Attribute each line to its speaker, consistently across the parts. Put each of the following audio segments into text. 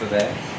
Speaker 1: दिसत आहे.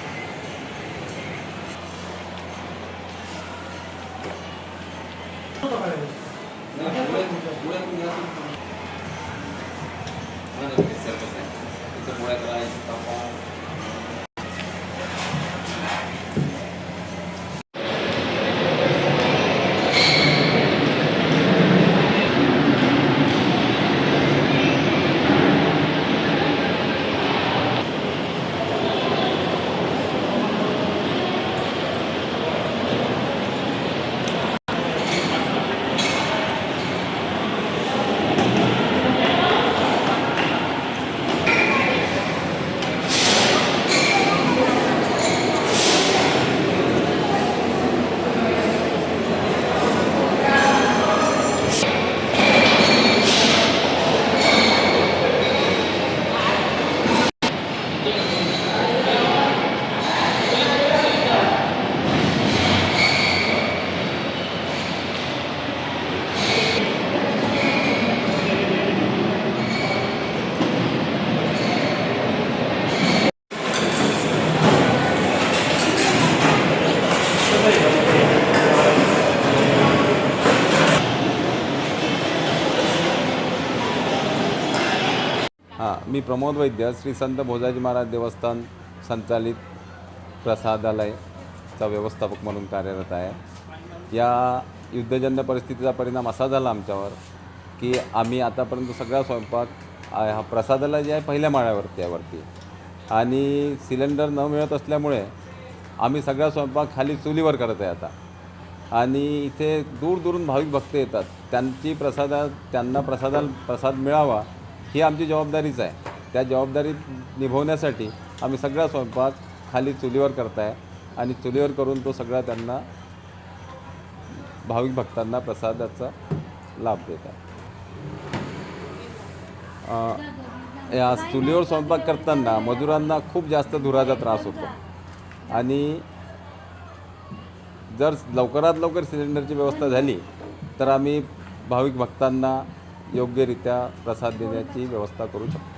Speaker 1: मी प्रमोद वैद्य, श्री संत भोजाजी महाराज देवस्थान संचालित प्रसादालयचा व्यवस्थापक म्हणून कार्यरत आहे. या युद्धजन्य परिस्थितीचा परिणाम असा झाला आमच्यावर की आम्ही आतापर्यंत सगळा स्वयंपाक हा प्रसादालय जे आहे पहिल्या माळ्यावरती आहे आणि सिलेंडर न मिळत असल्यामुळे आम्ही सगळा स्वयंपाक खाली चुलीवर करत आहे आता. आणि इथे दूरदूरून भाविक भक्त येतात, त्यांना प्रसाद मिळावा ही आमची जबाबदारीच आहे. त्या जबाबदारी निभवण्यासाठी आम्ही सगळा स्वयंपाक खाली चुलीवर करत आहे आणि चुलीवर करून तो सगळा त्यांना भाविक भक्तांना प्रसादाचा लाभ देत आहे. या चुलीवर स्वयंपाक करताना मजुरांना खूप जास्त धुराचा त्रास होतो आणि जर लवकरात लवकर सिलेंडरची व्यवस्था झाली तर आम्ही भाविक भक्तांना योग्यरित्या प्रसाद देण्याची व्यवस्था करू शकतो.